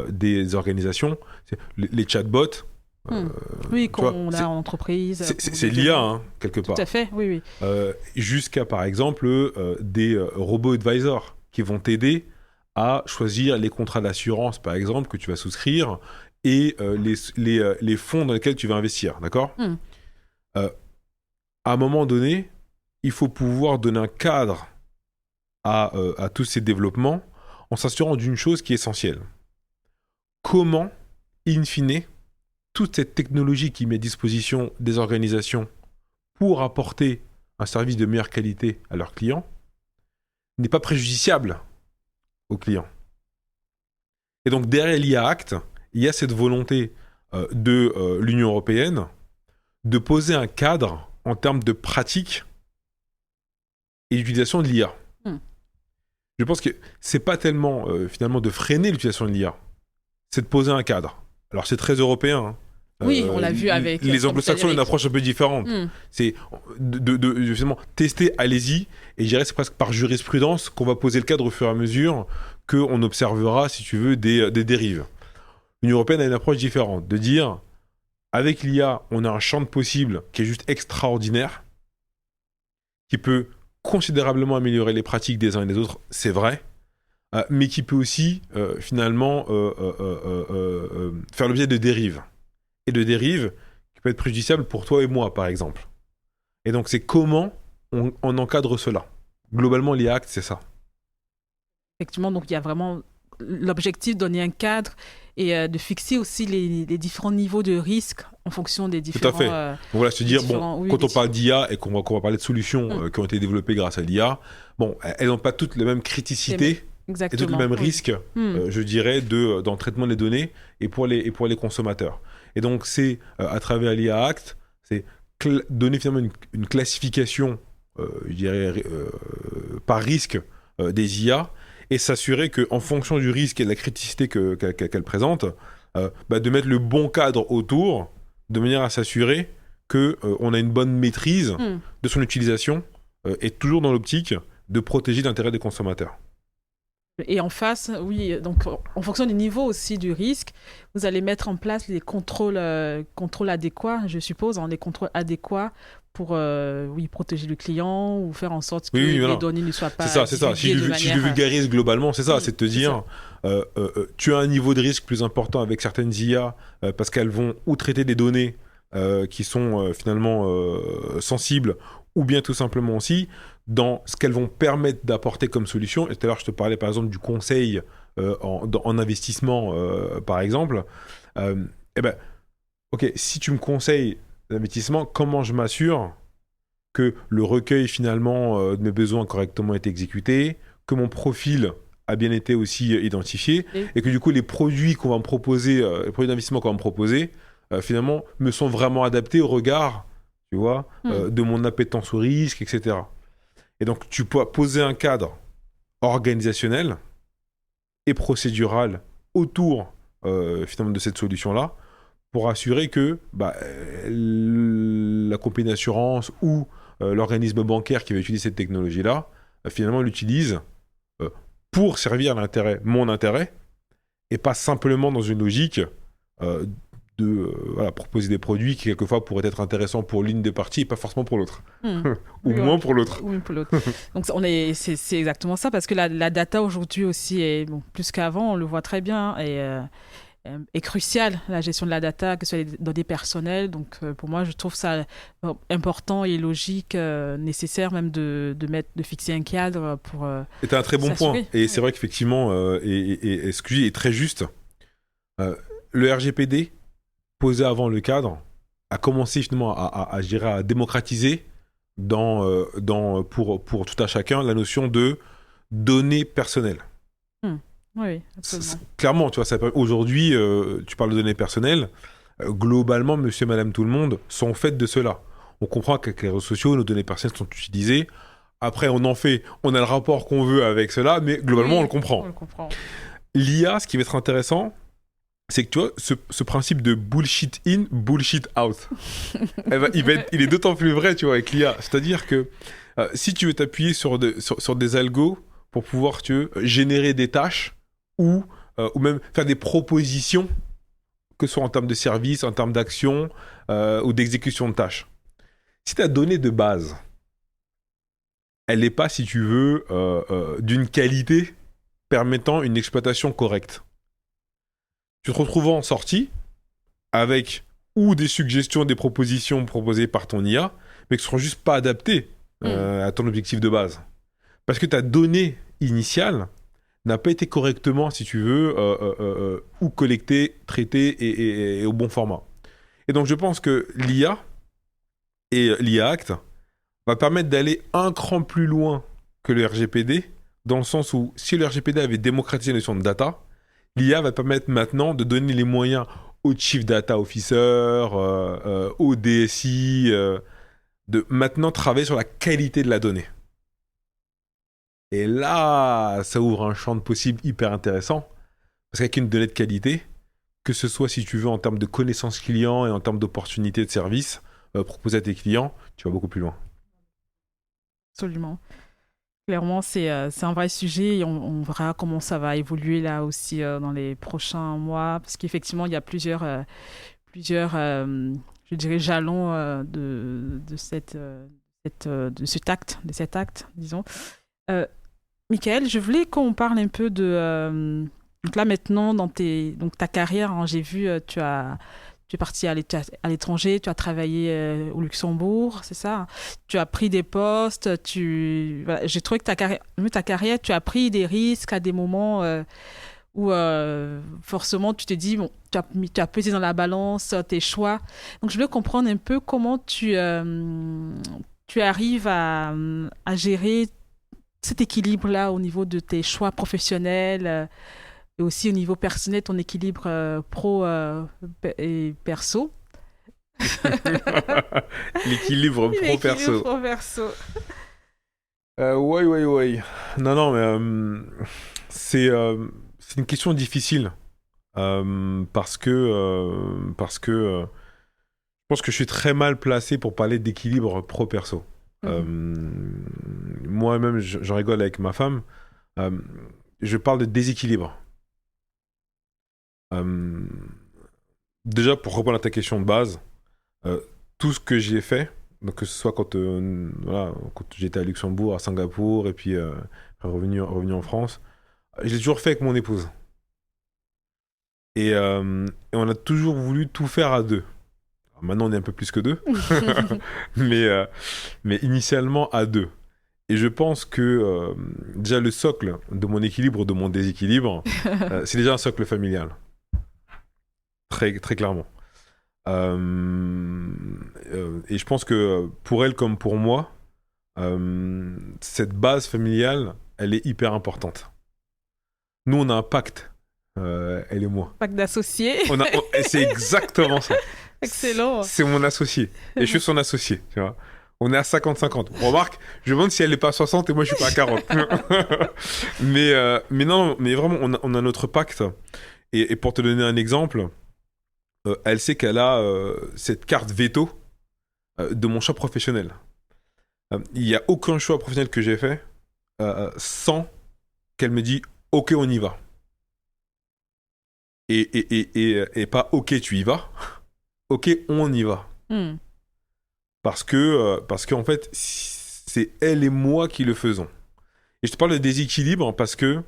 des organisations, les chatbots. Oui, qu'on a en entreprise. C'est l'IA, quelque part. Tout à fait, oui. Jusqu'à, par exemple, des robots advisors qui vont t'aider à choisir les contrats d'assurance, par exemple, que tu vas souscrire et les fonds dans lesquels tu vas investir, d'accord ? À un moment donné, il faut pouvoir donner un cadre à tous ces développements en s'assurant d'une chose qui est essentielle. Comment, in fine, toute cette technologie qui met à disposition des organisations pour apporter un service de meilleure qualité à leurs clients n'est pas préjudiciable aux clients. Et donc derrière l'IA Act, il y a cette volonté de l'Union européenne de poser un cadre en termes de pratique et d'utilisation de l'IA. Je pense que c'est pas tellement finalement de freiner l'utilisation de l'IA, c'est de poser un cadre. Alors c'est très européen. Hein. Oui, on l'a vu avec... Les anglo-saxons ont une approche un peu différente. C'est justement tester, allez-y, et je dirais c'est presque par jurisprudence qu'on va poser le cadre au fur et à mesure qu'on observera, si tu veux, des dérives. L'Union européenne a une approche différente, de dire, avec l'IA, on a un champ de possibles qui est juste extraordinaire, qui peut considérablement améliorer les pratiques des uns et des autres, c'est vrai, mais qui peut aussi, finalement, faire l'objet de dérives. Et de dérives qui peuvent être préjudiciables pour toi et moi, par exemple. Et donc, c'est comment on encadre cela. Globalement, l'IA Act, c'est ça. Effectivement, donc il y a vraiment l'objectif de donner un cadre et de fixer aussi les différents niveaux de risque en fonction des différents... Tout à fait. Donc voilà, se dire, quand on parle d'IA et qu'on va parler de solutions qui ont été développées grâce à l'IA, elles n'ont pas toutes la même criticité et toutes les mêmes risques, je dirais, dans le traitement des données et pour les consommateurs. Et donc, c'est, à travers l'IA Act, c'est donner finalement une classification, je dirais, par risque des IA et s'assurer qu'en fonction du risque et de la criticité qu'elle présente, de mettre le bon cadre autour de manière à s'assurer qu'on a une bonne maîtrise de son utilisation et toujours dans l'optique de protéger l'intérêt des consommateurs. Et en face, oui, donc en fonction du niveau aussi du risque, vous allez mettre en place les contrôles adéquats, je suppose, les contrôles adéquats pour protéger le client ou faire en sorte que les données ne soient pas... C'est ça. Si je vulgarise globalement, c'est ça, c'est de te dire, tu as un niveau de risque plus important avec certaines IA parce qu'elles vont ou traiter des données qui sont finalement sensibles ou bien tout simplement aussi dans ce qu'elles vont permettre d'apporter comme solution. Et tout à l'heure, je te parlais par exemple du conseil en investissement, par exemple. Ok, si tu me conseilles l'investissement, comment je m'assure que le recueil finalement de mes besoins correctement est exécuté, que mon profil a bien été aussi identifié, et que du coup les produits qu'on va me proposer, les produits d'investissement qu'on va me proposer, finalement me sont vraiment adaptés au regard, tu vois, de mon appétence au risque, etc. Et donc, tu peux poser un cadre organisationnel et procédural autour, finalement, de cette solution-là pour assurer que la compagnie d'assurance ou l'organisme bancaire qui va utiliser cette technologie-là, finalement, l'utilise pour servir mon intérêt, et pas simplement dans une logique de proposer des produits qui quelquefois pourraient être intéressants pour l'une des parties et pas forcément pour l'autre ou moins pour l'autre. Donc c'est exactement ça, parce que la data aujourd'hui aussi est plus qu'avant, on le voit très bien, est cruciale, la gestion de la data, que ce soit les données personnelles. Donc pour moi, je trouve ça important et logique, nécessaire même de fixer un cadre pour et tu as un très bon point, et c'est vrai qu'effectivement et ce que je dis est très juste. Le RGPD posé avant le cadre a commencé finalement à démocratiser pour tout à chacun la notion de données personnelles. Oui, absolument. Clairement, tu vois, aujourd'hui, tu parles de données personnelles, globalement, monsieur et madame tout le monde sont faits de cela. On comprend qu'avec les réseaux sociaux, nos données personnelles sont utilisées. Après, on a le rapport qu'on veut avec cela, mais globalement, on le comprend. L'IA, ce qui va être intéressant, c'est que tu vois, ce principe de bullshit in, bullshit out, il est d'autant plus vrai, tu vois, avec l'IA. C'est-à-dire que si tu veux t'appuyer sur des algos pour pouvoir générer des tâches ou même faire des propositions, que ce soit en termes de services, en termes d'action ou d'exécution de tâches. Si ta donnée de base, elle n'est pas, si tu veux, d'une qualité permettant une exploitation correcte, tu te retrouves en sortie avec ou des suggestions, des propositions proposées par ton IA, mais qui ne seront juste pas adaptées à ton objectif de base. Parce que ta donnée initiale n'a pas été correctement, si tu veux, ou collectée, traitée et au bon format. Et donc je pense que l'IA et l'IA Act va permettre d'aller un cran plus loin que le RGPD, dans le sens où si le RGPD avait démocratisé la notion de data, l'IA va permettre maintenant de donner les moyens aux Chief Data Officer, aux DSI, de maintenant travailler sur la qualité de la donnée. Et là, ça ouvre un champ de possibles hyper intéressant. Parce qu'avec une donnée de qualité, que ce soit si tu veux en termes de connaissances clients et en termes d'opportunités de services, proposer à tes clients, tu vas beaucoup plus loin. Absolument. Clairement, c'est un vrai sujet et on verra comment ça va évoluer là aussi dans les prochains mois. Parce qu'effectivement, il y a plusieurs je dirais, jalons de cet acte, disons. Michael, je voulais qu'on parle un peu de... donc là, maintenant, dans ta carrière, hein, j'ai vu, tu es parti à l'étranger, tu as travaillé au Luxembourg, c'est ça? Tu as pris des postes, voilà, j'ai trouvé que ta carrière, tu as pris des risques à des moments où forcément tu te dis, bon, tu as pesé dans la balance tes choix. Donc je veux comprendre un peu comment tu arrives à gérer cet équilibre-là au niveau de tes choix professionnels et aussi au niveau personnel, ton équilibre pro et perso. L'équilibre pro-perso. Ouais. Non, mais c'est une question difficile parce que je pense que je suis très mal placé pour parler d'équilibre pro-perso. Moi-même, j'en rigole avec ma femme. Je parle de déséquilibre. Déjà, pour répondre à ta question de base, tout ce que j'ai fait, donc que ce soit quand j'étais à Luxembourg, à Singapour, et puis revenu en France, je l'ai toujours fait avec mon épouse. Et on a toujours voulu tout faire à deux. Alors maintenant, on est un peu plus que deux, mais initialement à deux. Et je pense que déjà le socle de mon équilibre, de mon déséquilibre, c'est déjà un socle familial. Très, très clairement. Et je pense que pour elle comme pour moi, cette base familiale, elle est hyper importante. Nous, on a un pacte, elle et moi. Pacte d'associés. C'est exactement ça. Excellent. C'est mon associé. Et je suis son associé, tu vois. On est à 50-50. Remarque, je me demande si elle n'est pas à 60 et moi je suis pas à 40. mais non, mais vraiment, on a notre pacte. Et pour te donner un exemple, elle sait qu'elle a cette carte veto de mon choix professionnel. Il n'y a aucun choix professionnel que j'ai fait sans qu'elle me dise « Ok, on y va ». Et pas « Ok, tu y vas ». « Ok, on y va ». Parce qu'en fait, c'est elle et moi qui le faisons. Et je te parle de déséquilibre parce que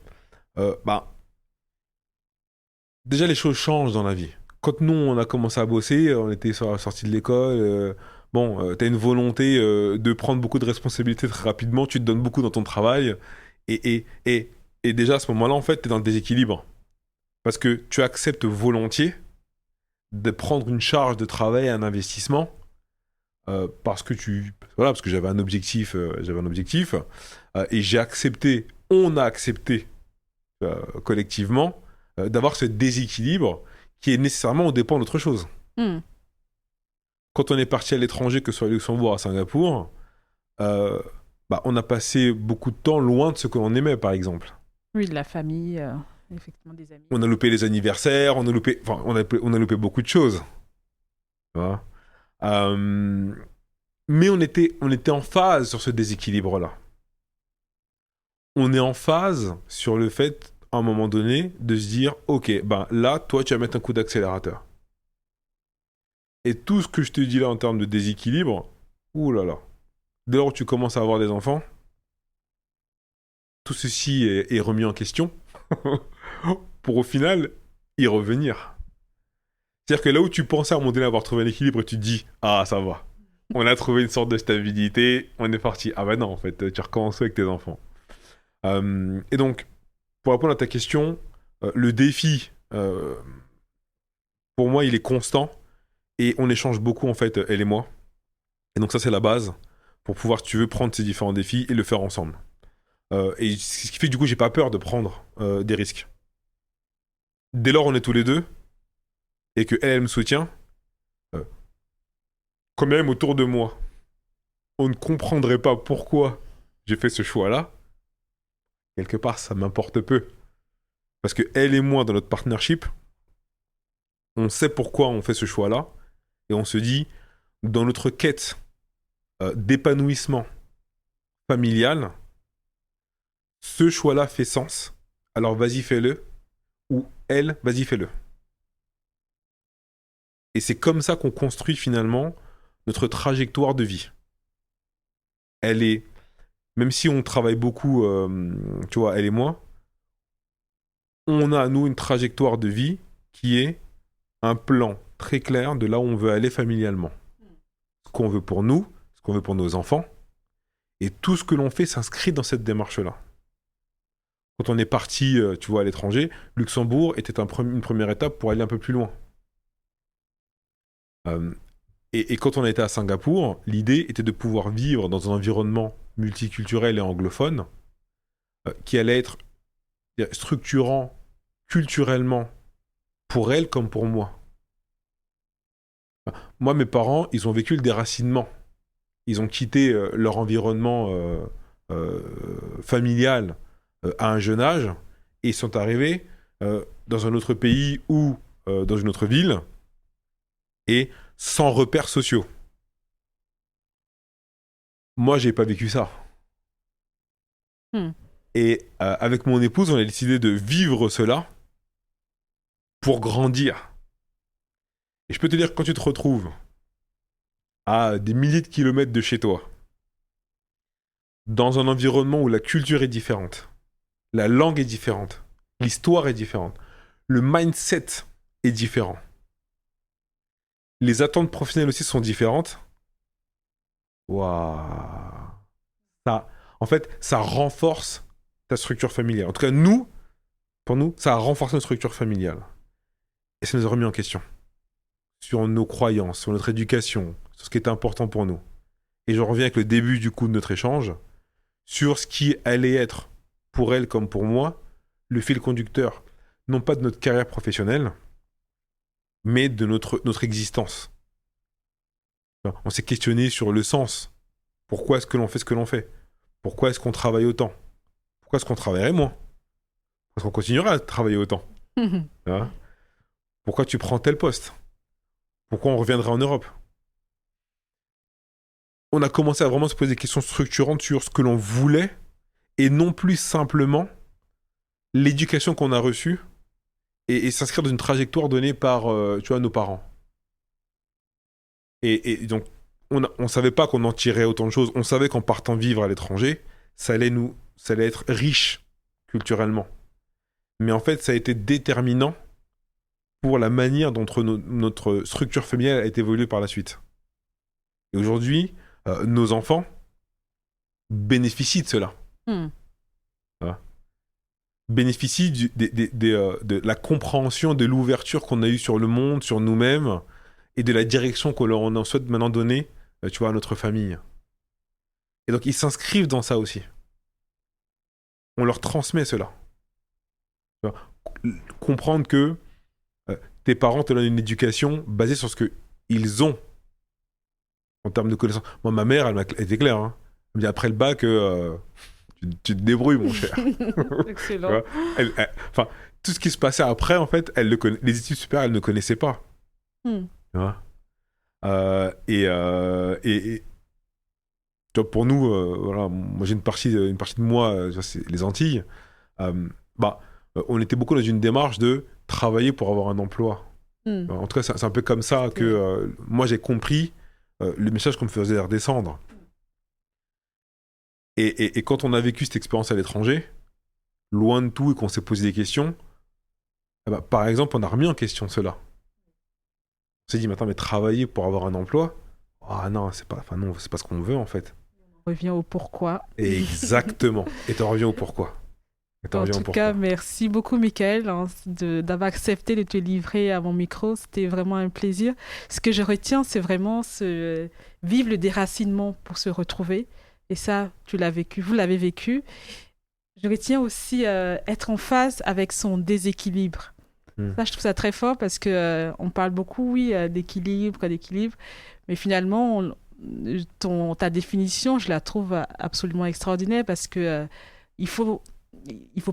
déjà les choses changent dans la vie. Quand nous, on a commencé à bosser, on était sur la sortie de l'école, t'as une volonté de prendre beaucoup de responsabilités très rapidement, tu te donnes beaucoup dans ton travail, et déjà à ce moment-là, en fait, t'es dans le déséquilibre. Parce que tu acceptes volontiers de prendre une charge de travail, un investissement, parce que j'avais un objectif, et on a accepté collectivement d'avoir ce déséquilibre qui est nécessairement au dépend d'autre chose. Quand on est parti à l'étranger, que ce soit à Luxembourg, à Singapour, on a passé beaucoup de temps loin de ce que l'on aimait, par exemple. Oui, de la famille, effectivement des amis. On a loupé les anniversaires, on a loupé beaucoup de choses. Voilà. Mais on était en phase sur ce déséquilibre-là. On est en phase sur le fait, à un moment donné, de se dire « Ok, là, toi, tu vas mettre un coup d'accélérateur. » Et tout ce que je te dis là en termes de déséquilibre, oulala, dès lors que tu commences à avoir des enfants, tout ceci est remis en question pour au final y revenir. C'est-à-dire que là où tu pensais à un moment donné avoir trouvé un équilibre, tu te dis « Ah, ça va. On a trouvé une sorte de stabilité, on est parti. » Ah non, en fait, tu recommences avec tes enfants. Et donc, pour répondre à ta question, le défi, pour moi, il est constant et on échange beaucoup, en fait, elle et moi. Et donc ça, c'est la base pour pouvoir, si tu veux, prendre ces différents défis et le faire ensemble. Et ce qui fait que du coup, j'ai pas peur de prendre des risques. Dès lors, on est tous les deux et que elle me soutient, quand même autour de moi, on ne comprendrait pas pourquoi j'ai fait ce choix-là, quelque part, ça m'importe peu. Parce que elle et moi, dans notre partnership, on sait pourquoi on fait ce choix-là, et on se dit, dans notre quête d'épanouissement familial, ce choix-là fait sens, alors vas-y fais-le, ou elle, vas-y fais-le. Et c'est comme ça qu'on construit finalement notre trajectoire de vie. Elle est, même si on travaille beaucoup, tu vois, elle et moi, on a, nous, une trajectoire de vie qui est un plan très clair de là où on veut aller familialement. Ce qu'on veut pour nous, ce qu'on veut pour nos enfants, et tout ce que l'on fait s'inscrit dans cette démarche-là. Quand on est parti, tu vois, à l'étranger, Luxembourg était une première étape pour aller un peu plus loin. Et quand on a été à Singapour, l'idée était de pouvoir vivre dans un environnement multiculturel et anglophone qui allait être structurant culturellement pour elle comme pour moi. Moi, mes parents, ils ont vécu le déracinement. Ils ont quitté leur environnement familial à un jeune âge et ils sont arrivés dans un autre pays ou dans une autre ville et sans repères sociaux. Moi, j'ai pas vécu ça. Et avec mon épouse, on a décidé de vivre cela pour grandir. Et je peux te dire que quand tu te retrouves à des milliers de kilomètres de chez toi, dans un environnement où la culture est différente, la langue est différente, l'histoire est différente, le mindset est différent, les attentes professionnelles aussi sont différentes. Waouh! Ça, en fait, ça renforce ta structure familiale. En tout cas, pour nous, ça a renforcé notre structure familiale. Et ça nous a remis en question. Sur nos croyances, sur notre éducation, sur ce qui était important pour nous. Et je reviens avec le début du coup de notre échange, sur ce qui allait être, pour elle comme pour moi, le fil conducteur, non pas de notre carrière professionnelle, mais de notre existence. On s'est questionné sur le sens. Pourquoi est-ce que l'on fait ce que l'on fait? Pourquoi est-ce qu'on travaille autant? Pourquoi est-ce qu'on travaillerait moins? Pourquoi est-ce qu'on continuera à travailler autant? Hein? Pourquoi tu prends tel poste? Pourquoi on reviendrait en Europe? On a commencé à vraiment se poser des questions structurantes sur ce que l'on voulait et non plus simplement l'éducation qu'on a reçue et s'inscrire dans une trajectoire donnée par tu vois, nos parents. Et donc, on savait pas qu'on en tirait autant de choses. On savait qu'en partant vivre à l'étranger, ça allait être riche culturellement. Mais en fait, ça a été déterminant pour la manière dont notre structure familiale a été évoluée par la suite. Et aujourd'hui, nos enfants bénéficient de cela. Voilà. Bénéficient de la compréhension, de l'ouverture qu'on a eue sur le monde, sur nous-mêmes, et de la direction qu'on en souhaite maintenant donner, tu vois, à notre famille. Et donc, ils s'inscrivent dans ça aussi. On leur transmet cela. Comprendre que tes parents te donnent une éducation basée sur ce qu'ils ont en termes de connaissances. Moi, ma mère, elle était claire. Hein. Elle me dit, après le bac, tu te débrouilles, mon cher. Excellent. Enfin, tout ce qui se passait après, en fait, les études supérieures, elle ne connaissait pas. Tu vois et tu vois, pour nous, voilà, moi j'ai une partie de moi, c'est les Antilles. On était beaucoup dans une démarche de travailler pour avoir un emploi. En tout cas, c'est un peu comme ça que moi j'ai compris le message qu'on me faisait redescendre. Et quand on a vécu cette expérience à l'étranger, loin de tout et qu'on s'est posé des questions, par exemple, on a remis en question cela. On s'est dit, mais travailler pour avoir un emploi, non, c'est pas ce qu'on veut en fait. On revient au pourquoi. Exactement. Et t'en reviens au pourquoi. En tout cas, merci beaucoup, Michael, d'avoir accepté de te livrer à mon micro. C'était vraiment un plaisir. Ce que je retiens, c'est vraiment vivre le déracinement pour se retrouver. Et ça, tu l'as vécu, vous l'avez vécu. Je retiens aussi être en phase avec son déséquilibre. Ça, je trouve ça très fort parce qu'on parle beaucoup, d'équilibre, mais finalement, ta définition, je la trouve absolument extraordinaire parce que il faut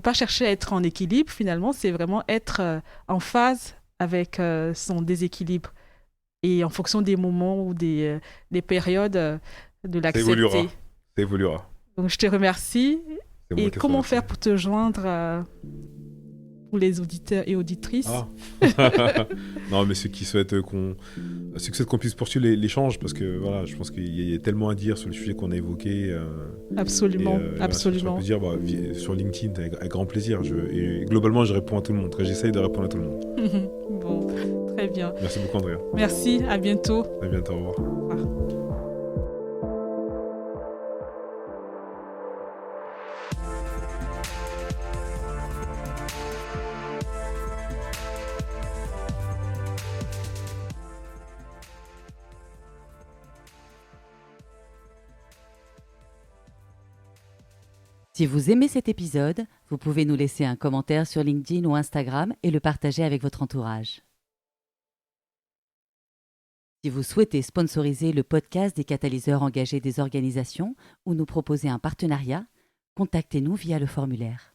pas chercher à être en équilibre, finalement, c'est vraiment être en phase avec son déséquilibre et en fonction des moments ou des périodes de l'accepter. Ça évoluera. Donc, je te remercie. Et comment faire pour te joindre pour les auditeurs et auditrices? Non, mais ceux qui souhaitent qu'on puisse poursuivre l'échange, parce que voilà, je pense qu'il y a tellement à dire sur le sujet qu'on a évoqué. Absolument, absolument. Je peux dire sur LinkedIn avec grand plaisir. Et globalement, je réponds à tout le monde. J'essaye de répondre à tout le monde. Bon, très bien. Merci beaucoup, Andrea. Merci, à bientôt. À bientôt, au revoir. Au revoir. Si vous aimez cet épisode, vous pouvez nous laisser un commentaire sur LinkedIn ou Instagram et le partager avec votre entourage. Si vous souhaitez sponsoriser le podcast des catalyseurs engagés des organisations ou nous proposer un partenariat, contactez-nous via le formulaire.